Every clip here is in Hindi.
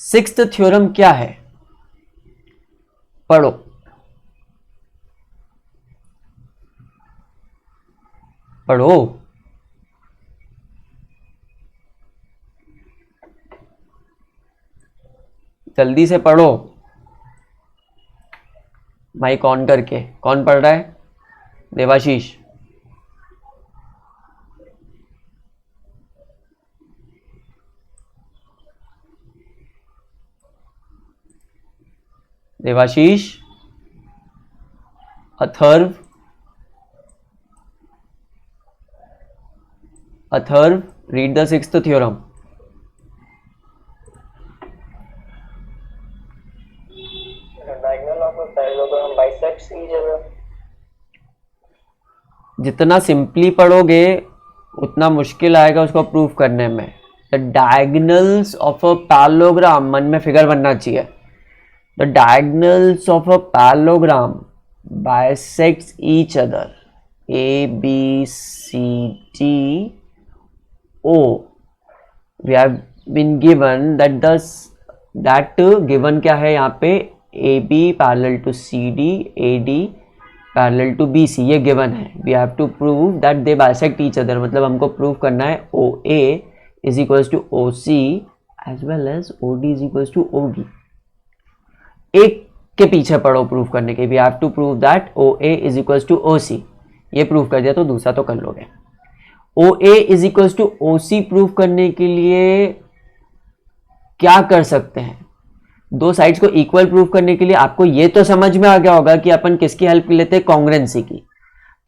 सिक्स्थ थ्योरम क्या है? पढ़ो। पढ़ो। जल्दी से पढ़ो। माइक ऑन करके। कौन पढ़ रहा है? Devashish. Devashish, Atharva, Atharva, read the sixth theorem. जितना सिंपली पढ़ोगे उतना मुश्किल आएगा उसको प्रूफ करने में। The diagonals of a parallelogram, मन में फिगर बनना चाहिए। The diagonals of a parallelogram bisects each other, A B C D O. We have been given that that given क्या है यहाँ पे? A B parallel to C D, A D parallel to B C, ये गिवन है। We have to prove that they bisect each other, मतलब हमको प्रूव करना है O A is equals to O C as well as O D is equals to O D. एक के पीछे पढ़ो प्रूव करने के। We have to prove that O A is equals to O C. ये प्रूव कर दिया तो दूसरा तो कर लोगे। O A is equals to O C prove करने के लिए क्या कर सकते हैं? दो साइड्स को इक्वल प्रूव करने के लिए आपको ये तो समझ में आ गया होगा कि अपन किसकी हेल्प लेते हैं? कॉन्ग्रुएंसी की।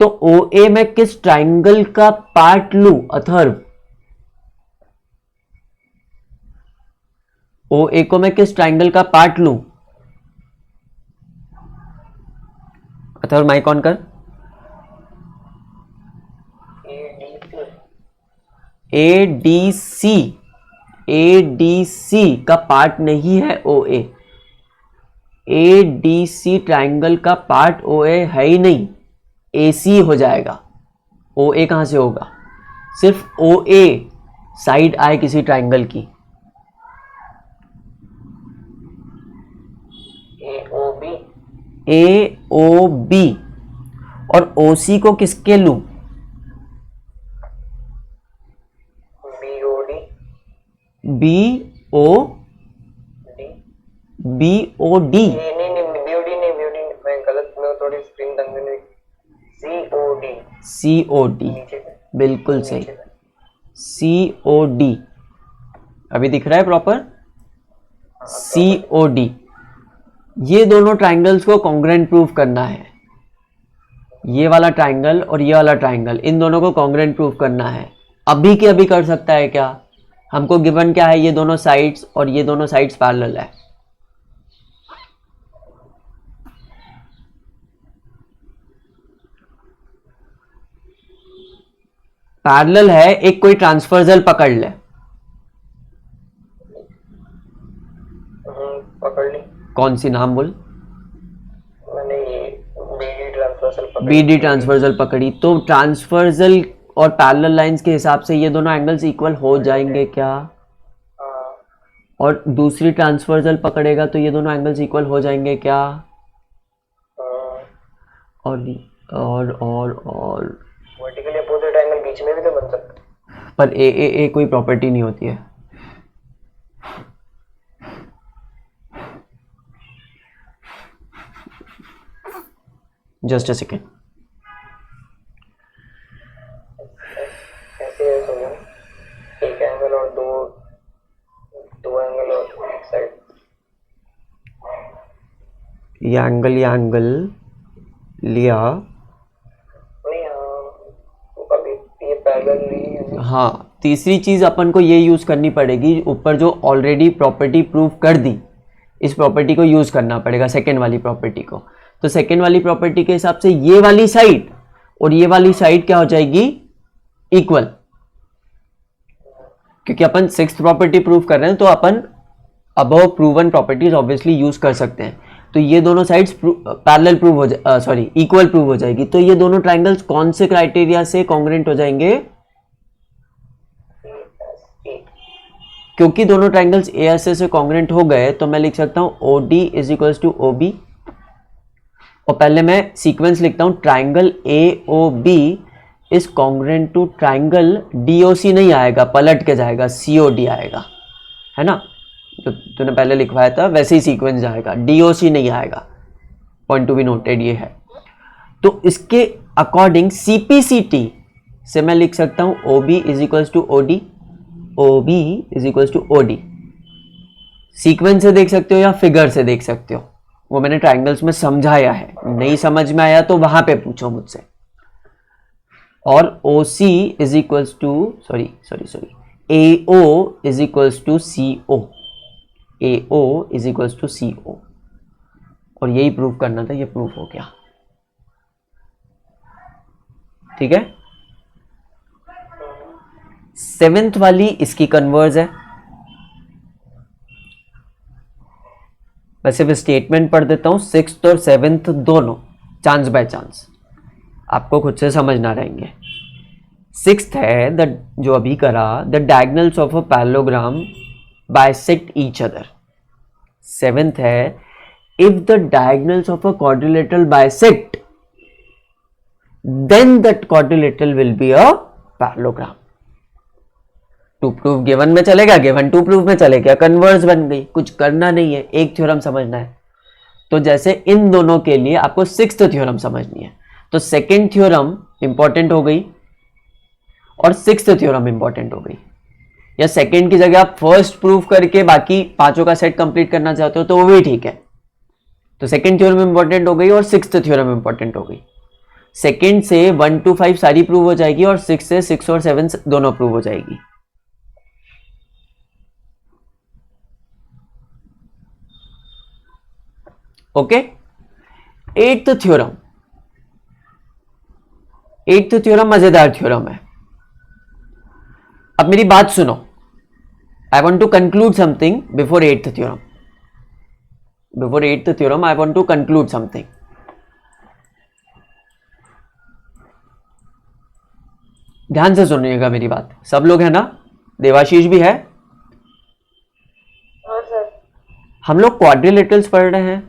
तो ओ ए में किस ट्राइंगल का पार्ट लू? अथर्व, ओ ए को मैं किस ट्राइंगल का पार्ट लू? अथर्व माइक ऑन कर। A D C, A D C का पार्ट नहीं है O A. A D C triangle का पार्ट ओ ए है ही नहीं, ए सी हो जाएगा। ओ ए कहां से होगा? सिर्फ ओ ए साइड आए किसी ट्राइंगल की। ए ओ बी और ओ सी को किसके लूं? B O B O D. C O D, बिल्कुल सही, सी ओ डी। अभी दिख रहा है प्रॉपर? सी ओ डी। ये दोनों ट्राइंगल्स को कॉन्ग्रुएंट प्रूफ करना है। ये वाला ट्राइंगल और ये वाला ट्राइंगल, इन दोनों को कॉन्ग्रुएंट प्रूफ करना है। अभी के अभी कर सकता है क्या? हमको गिवन क्या है? ये दोनों साइड्स और ये दोनों साइड्स पैरेलल है। पैरेलल है, एक कोई ट्रांसवर्सल पकड़ ले। पकड़ ली। कौन सी? नाम बोल। मैंने ये बीडी ट्रांसवर्सल पकड़ी। बीडी ट्रांसवर्सल पकड़ी तो ट्रांसवर्सल और पैरेलल लाइंस के हिसाब से ये दोनों एंगल्स इक्वल हो जाएंगे क्या? और दूसरी ट्रांसवर्सल पकड़ेगा तो ये दोनों एंगल्स इक्वल हो जाएंगे क्या? और वर्टिकली अपोजिट एंगल बीच में भी तो बन सकता है। पर ए कोई प्रॉपर्टी नहीं होती है। Just a second. ऐसे एक एंगल और दो एंगल और एक साइड। ये एंगल लिया नहीं, अभी ये पैरेलल नहीं है। हाँ, तीसरी चीज अपन को ये यूज करनी पड़ेगी, ऊपर जो ऑलरेडी प्रॉपर्टी प्रूव कर दी इस प्रॉपर्टी को यूज करना पड़ेगा, सेकेंड वाली प्रॉपर्टी को। तो सेकेंड वाली प्रॉपर्टी के हिसाब से ये वाली साइड और ये वाली साइड क्या हो जाएगी? इक्वल। क्योंकि अपन सिक्स्थ प्रॉपर्टी प्रूव कर रहे हैं तो अपन above proven properties obviously use कर सकते हैं। तो ये दोनों साइड्स पैरेलल प्रूव हो जाए, सॉरी इक्वल प्रूव हो जाएगी। तो ये दोनों ट्राइंगल्स कौन से क्राइटेरिया से कॉन्ग्रुएंट हो जाएंगे? क्योंकि दोनों ट्राइंगल्स ए एस ए से कॉन्ग्रेंट हो गए तो मैं लिख सकता हूं O D is equals to O B, और पहले मैं सीक्वेंस लिखता हूं triangle A O B is congruent to triangle D O C, नहीं आएगा पलट के जाएगा सी ओ डी आएगा, है ना, जो तूने पहले लिखवाया था वैसे ही सीक्वेंस जाएगा, डी ओ सी नहीं आएगा, पॉइंट टू बी नोटेड ये है। तो इसके अकॉर्डिंग सीपीसीटी से मैं लिख सकता हूं O B is equals to O D, O B is equals to O D. Sequence से देख सकते हो या फिगर से देख सकते हो, वो मैंने ट्राइंगल्स में समझाया है, नहीं समझ में आया तो वहां पे पूछो मुझसे। और O C is equals to sorry A O is equals to C O, A O is equals to C O, और यही प्रूव करना था, ये प्रूफ हो गया। ठीक है, सेवेंथ वाली इसकी कन्वर्स है। मैं सिर्फ स्टेटमेंट पढ़ देता हूं, सिक्स्थ और सेवेंथ दोनों चांस बाय चांस, आपको खुद से समझना रहेंगे। सिक्स्थ है द, जो अभी करा, the diagonals of a parallelogram bisect each other. Seventh है if the diagonals of a quadrilateral bisect then that quadrilateral will be a parallelogram. To proof given में चलेगा, गिवन टू प्रूफ में चलेगा, कन्वर्स बन गई, कुछ करना नहीं है, एक थ्योरम समझना है। तो जैसे इन दोनों के लिए आपको सिक्स्थ थ्योरम समझनी है, तो सेकेंड थ्योरम इंपॉर्टेंट हो गई और सिक्स्थ थ्योरम इंपॉर्टेंट हो गई, या सेकेंड की जगह आप फर्स्ट प्रूफ करके बाकी पांचों का सेट कंप्लीट करना चाहते हो तो वो भी ठीक है। तो सेकेंड थ्योरम इंपॉर्टेंट हो गई और सिक्स्थ थ्योरम इंपॉर्टेंट हो गई। सेकेंड से 1 to 5 सारी प्रूव हो जाएगी और 6 से 6 और 7 दोनों प्रूव हो जाएगी। Okay, eighth theorem, eighth theorem मजेदार थ्योरम है। अब मेरी बात सुनो, I want to conclude something before eighth theorem, before eighth theorem I want to conclude something. ध्यान से सुनिएगा मेरी बात, सब लोग है ना, देवाशीष भी है। हाँ सर। हम लोग क्वाड्रिलेटरल्स पढ़ रहे हैं,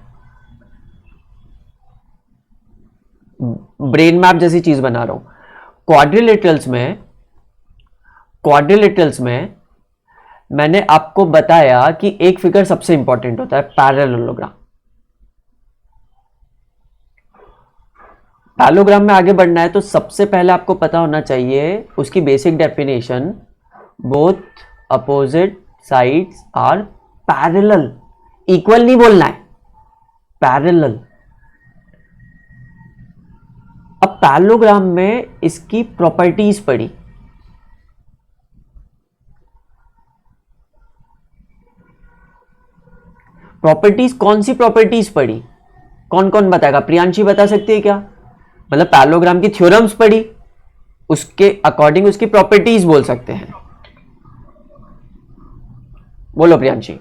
ब्रेन मैप जैसी चीज बना रहा हूं। क्वाड्रिलेटरल्स में मैंने आपको बताया कि एक फिगर सबसे इंपॉर्टेंट होता है, पैरेललोग्राम। पैरेललोग्राम में आगे बढ़ना है तो सबसे पहले आपको पता होना चाहिए उसकी basic definition, both opposite sides are parallel. Equal नहीं बोलना है, पैरेलल। अब पैरेललोग्राम में इसकी प्रॉपर्टीज पढ़ी, प्रॉपर्टीज कौन सी प्रॉपर्टीज पढ़ी, कौन कौन बताएगा? प्रियांशी बता सकती है क्या? मतलब पैरेललोग्राम की थ्योरम्स पढ़ी, उसके अकॉर्डिंग उसकी प्रॉपर्टीज बोल सकते हैं। बोलो प्रियांशी।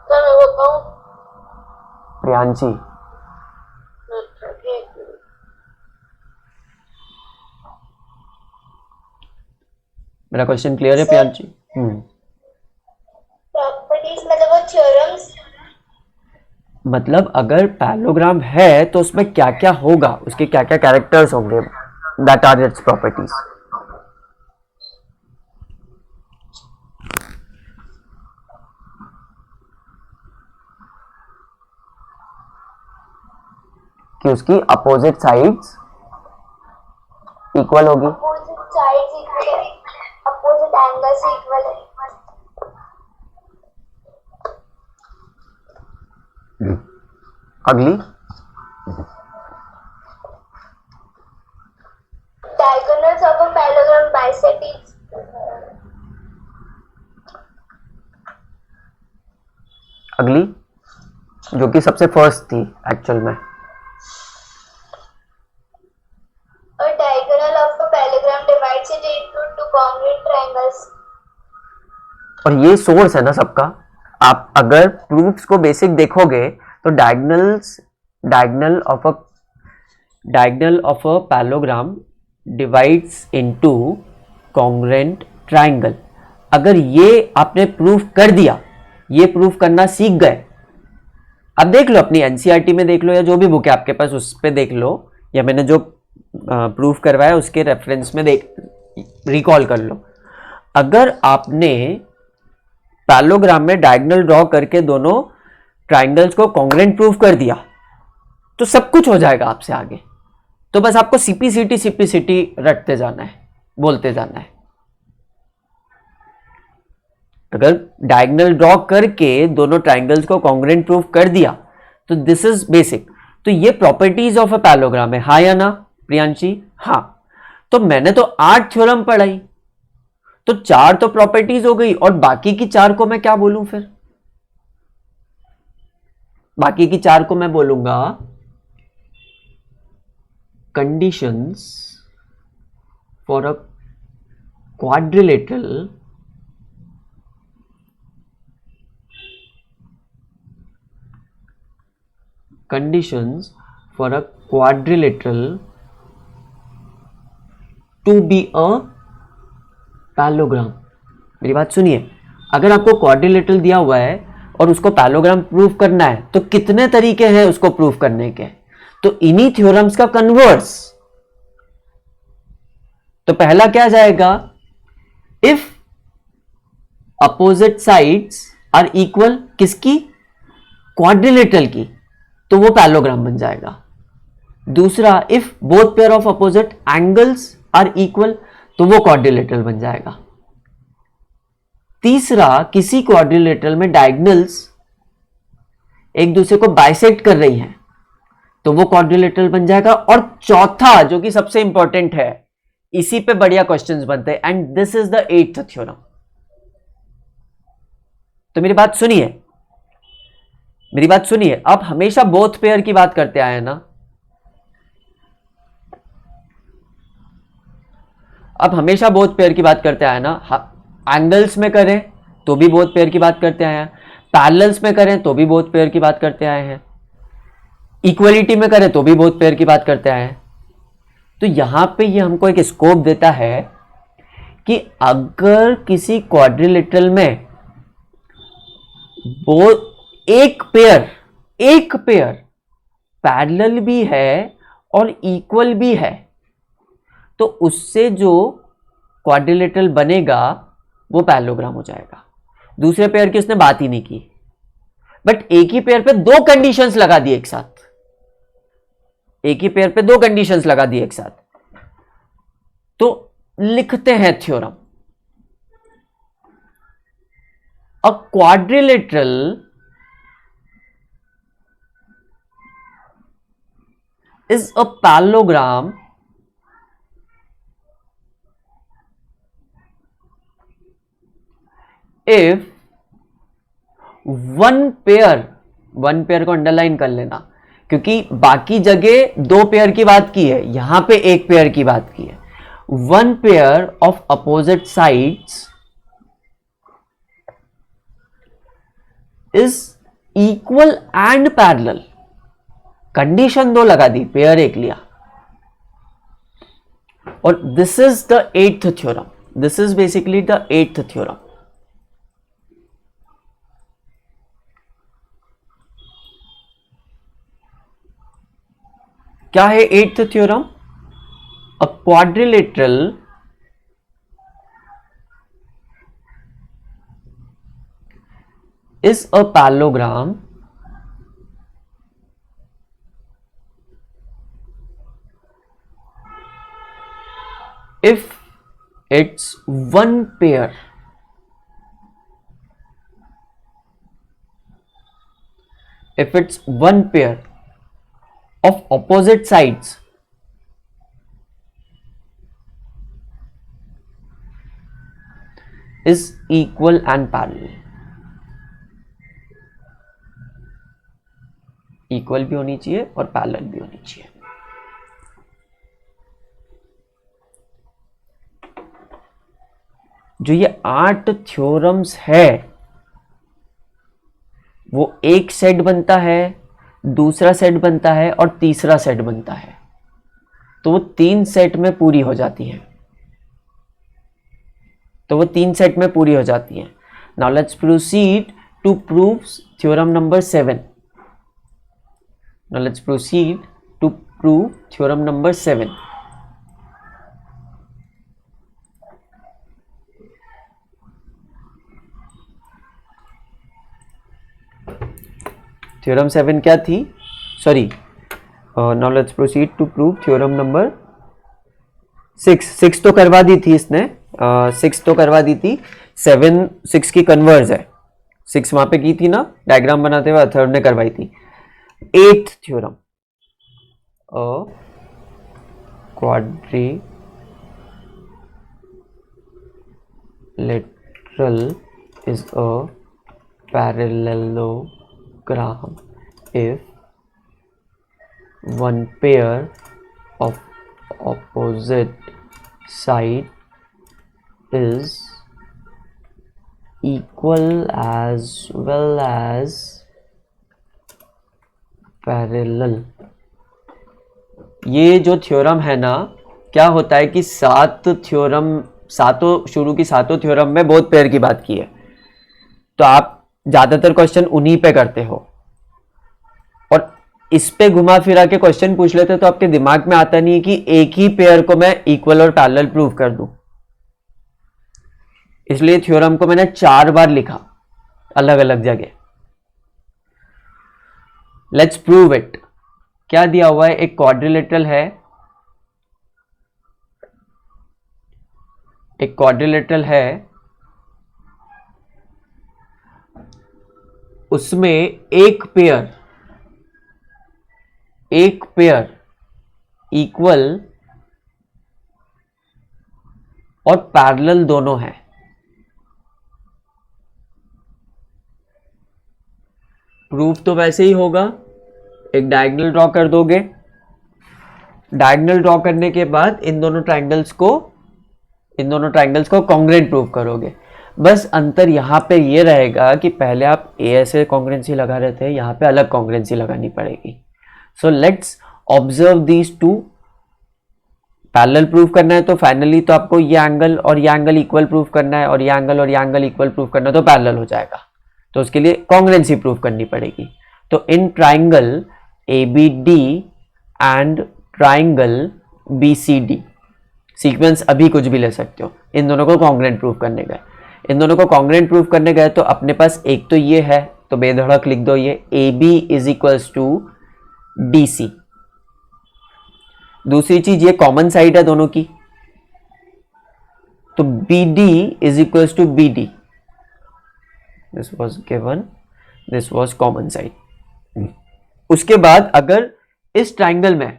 सर मैं बताऊं? प्रियांशी मेरा क्वेश्चन क्लियर है प्रियांशी? प्रॉपर्टीज मतलब वो थ्योरम्स। मतलब अगर पैरेललोग्राम है तो उसमें क्या क्या होगा, उसके क्या क्या कैरेक्टर्स होंगे, दैट आर इट्स प्रॉपर्टीज। कि उसकी अपोजिट साइड्स इक्वल होगी, अपोजिट साइड्स इक्वल है, अपोजिट एंगल्स इक्वल है। अगली diagonals of a parallelogram bisect each. अगली जो कि सबसे फर्स्ट थी एक्चुअल में, A diagonal of a parallelogram divides it into two congruent triangles. और ये सोर्स है ना सबका। आप अगर प्रूफ्स को बेसिक देखोगे तो diagonal of a parallelogram divides into congruent triangle. अगर ये आपने प्रूफ कर दिया, ये प्रूफ करना सीख गए, अब देख लो अपनी एनसीईआरटी में देख लो या जो भी बुक है आपके पास उस पे देख लो, या मैंने जो प्रूफ करवाया उसके रेफरेंस में देख रिकॉल कर लो। अगर आपने पैरेललोग्राम में डायगोनल ड्रॉ करके दोनों ट्राइंगल्स को कॉन्ग्रुएंट प्रूफ कर दिया तो सब कुछ हो जाएगा आपसे आगे। तो बस आपको सीपीसीटी रटते जाना है, बोलते जाना है। अगर डायगोनल ड्रॉ करके दोनों ट्राइंगल्स को कॉन्ग्रुएंट प्रूफ कर दिया तो दिस इज बेसिक। तो ये प्रॉपर्टीज ऑफ अ पैरेललोग्राम है, हाँ या ना प्रियांशी? हाँ। तो मैंने तो 8 थ्योरम पढ़ाई, तो 4 तो प्रॉपर्टीज हो गई, और बाकी की 4 को मैं क्या बोलूं फिर? बाकी की 4 को मैं बोलूंगा conditions for a quadrilateral conditions for a quadrilateral to be a parallelogram। मेरी बात सुनिए, अगर आपको क्वाड्रिलेटरल दिया हुआ है और उसको पैरेललोग्राम प्रूफ करना है तो कितने तरीके हैं उसको प्रूफ करने के? तो इन्हीं थ्योरम्स का कन्वर्स। तो पहला क्या जाएगा? If opposite sides are equal, किसकी? क्वाड्रिलेटरल की, तो वो पैरेललोग्राम बन जाएगा। दूसरा, if both pair of opposite angles are equal, तो वो क्वाड्रिलेटरल बन जाएगा। तीसरा, किसी क्वाड्रिलेटरल में डायगोनल्स एक दूसरे को बाइसेक्ट कर रही हैं, तो वो क्वाड्रिलेटरल बन जाएगा। और चौथा, जो कि सबसे इंपॉर्टेंट है, इसी पे बढ़िया क्वेश्चंस बनते हैं, and this is the 8th theorem. तो मेरी बात सुनिए, मेरी बात सुनिए, आप हमेशा बोथ पेयर की बात करते आए हैं ना? आप हमेशा बोथ पेयर की बात करते आए ना? एंगल्स में करें तो भी बोथ पेयर की बात करते आए हैं, पैरेलल्स में करें तो भी बोथ पेयर की बात करते आए हैं, इक्वलिटी में करें तो भी बोथ पेयर की बात करते आए हैं। तो यहां पे ये हमको एक स्कोप देता है कि अगर किसी क्वाड्रिलेटरल में बोथ एक पेयर पैरेलल भी है और इक्वल भी है, तो उससे जो क्वाड्रिलेटरल बनेगा वो पैरेललोग्राम हो जाएगा। दूसरे पेयर की उसने बात ही नहीं की, बट एक ही पेयर पे 2 कंडीशंस लगा दी एक साथ, एक ही पेयर पे 2 कंडीशंस लगा दी एक साथ। तो लिखते हैं theorem, a quadrilateral is a parallelogram if one pair को अंडरलाइन कर लेना, क्योंकि बाकी जगह 2 पेयर की बात की है, यहां पे 1 पेयर की बात की है। 1 pair of opposite sides is equal and parallel. Condition 2 लगा दी, पेयर 1 लिया, और this is the 8th theorem. This is basically the 8th theorem. क्या है 8th theorem? A quadrilateral is a parallelogram if it's one pair of opposite sides is equal and parallel। Equal भी होनी चाहिए और पैरेलल भी होनी चाहिए। जो ये 8 थ्योरम्स है वो एक सेट बनता है, दूसरा सेट बनता है और तीसरा सेट बनता है, तो वो 3 सेट में पूरी हो जाती है। तो वो 3 सेट में पूरी हो जाती हैं. Now let's proceed to prove theorem number 7. Now let's proceed to prove theorem number 7. Theorem 7 क्या थी? Sorry, now let's proceed to prove theorem number 6 तो करवा दी थी इसने, 6 तो करवा दी थी. 7 6 की कन्वर्स है. 6 वहां पे की थी ना डायग्राम बनाते हुए, थर्ड ने करवाई थी. 8th theorem, a quadrilateral is a parallelogram if one pair of opposite side is equal as well as parallel. ये जो थ्योरम है ना, क्या होता है कि शुरू की सातों थ्योरम में बहुत पेयर की बात की है. तो आप ज्यादातर क्वेश्चन उन्हीं पे करते हो और इस पे घुमा फिरा के क्वेश्चन पूछ लेते तो आपके दिमाग में आता नहीं है कि एक ही पेयर को मैं इक्वल और पैरेलल प्रूव कर दूं. इसलिए थ्योरम को मैंने 4 बार लिखा अलग अलग जगह. Let's prove it. क्या दिया हुआ है? एक क्वाड्रिलेटरल है, एक क्वाड्रिलेटरल है, उसमें एक पेयर इक्वल और पैरेलल दोनों है. प्रूफ तो वैसे ही होगा, एक डायगोनल ड्रॉ कर दोगे. डायगोनल ड्रॉ करने के बाद इन दोनों ट्रायंगल्स को कॉन्ग्रुएंट प्रूव करोगे. बस अंतर यहां पे ये रहेगा कि पहले आप ऐसे कॉन्ग्रुएंसी लगा रहे थे, यहां पे अलग कॉन्ग्रुएंसी लगानी पड़ेगी. So let's observe these two. Parallel prove करना है तो फाइनली तो आपको ये एंगल और ये एंगल इक्वल प्रूव करना है, और ये एंगल और ये एंगल इक्वल प्रूव करना है तो पैरेलल हो जाएगा. तो उसके लिए कॉन्ग्रुएंसी प्रूव करनी पड़ेगी. तो in triangle ABD and triangle BCD, sequence अभी कुछ भी ले सकते हो, इन दोनों को कॉन्ग्रुएंट प्रूव करने गए. तो अपने पास एक तो ये है, तो बेधड़क लिख दो ये AB is equals to DC. दूसरी चीज, ये कॉमन साइड है दोनों की, तो BD is equals to BD. This was given, this was common side. उसके बाद अगर इस ट्राइंगल में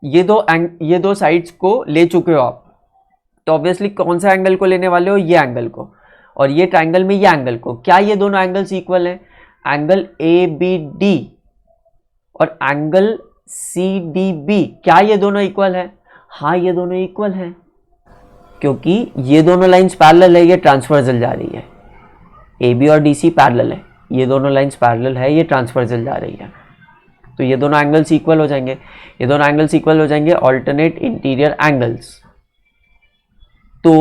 ये दो साइड्स को ले चुके हो आप, तो ऑब्वियसली कौन सा एंगल को लेने वाले हो? ये एंगल को. और ये ट्राइंगल में ये एंगल को. क्या ये दोनों एंगल्स इक्वल हैं? एंगल ABD और एंगल CDB, क्या ये दोनों इक्वल है? हाँ, ये दोनों इक्वल है, क्योंकि ये दोनों लाइंस पैरेलल है, ये ट्रांसवर्सल जा रही है. AB और DC पैरेलल है, ये दोनों लाइंस पैरेलल है, ये ट्रांसवर्सल जा रही है. तो ये दोनों एंगल्स इक्वल हो जाएंगे, ऑल्टरनेट इंटीरियर एंगल्स. तो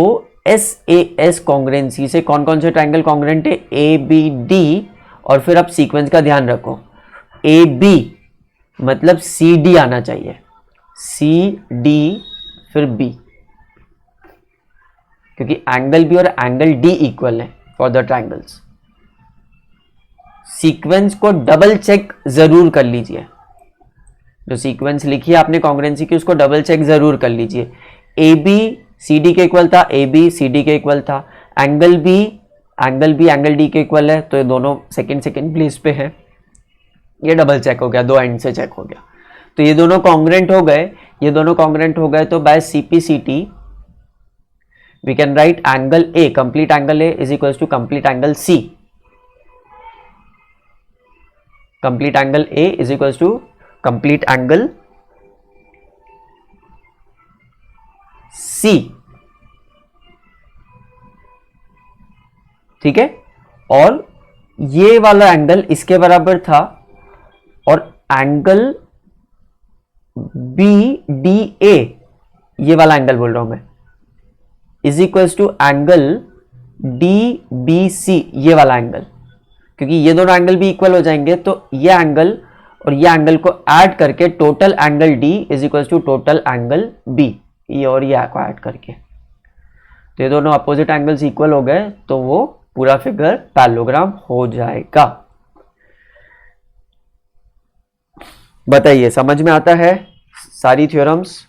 SAS कॉन्ग्रुएंसी से कौन कौन से ट्राइंगल कॉन्ग्रुएंट है? ABD, और फिर आप सीक्वेंस का ध्यान रखो, AB मतलब CD आना चाहिए, CD फिर B, क्योंकि एंगल B और एंगल D इक्वल है फॉर द ट्राइंगल्स. सीक्वेंस को डबल चेक जरूर कर लीजिए. जो सीक्वेंस लिखी है आपने कॉन्ग्रुएंसी की, उसको डबल चेक जरूर कर लीजिए. AB CD के इक्वल था, AB CD के इक्वल था. एंगल B एंगल D के इक्वल है, तो ये दोनों सेकंड प्लेस पे है. ये डबल चेक हो गया, दो एंड से चेक हो गया. तो ये दोनों कॉन्ग्रुएंट हो गए. तो by CPCT we can write angle A, complete angle A is equal to complete angle C. Complete angle A is equal to complete angle C. ठीक है. और ये वाला एंगल इसके बराबर था, और एंगल BDA, ये वाला एंगल बोल रहा हूं मैं, is equals to angle D B C, ये वाला एंगल, क्योंकि ये दोनों एंगल भी इक्वल हो जाएंगे तो ये एंगल और ये एंगल को ऐड करके total angle D is equals to total angle B, ये और ये को ऐड करके, तो ये दोनों अपोजिट एंगल्स इक्वल हो गए तो वो पूरा फिगर पैरेललोग्राम हो जाएगा। बताइए समझ में आता है सारी थ्योरम्स?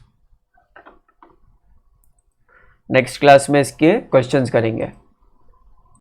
नेक्स्ट क्लास में इसके क्वेश्चंस करेंगे।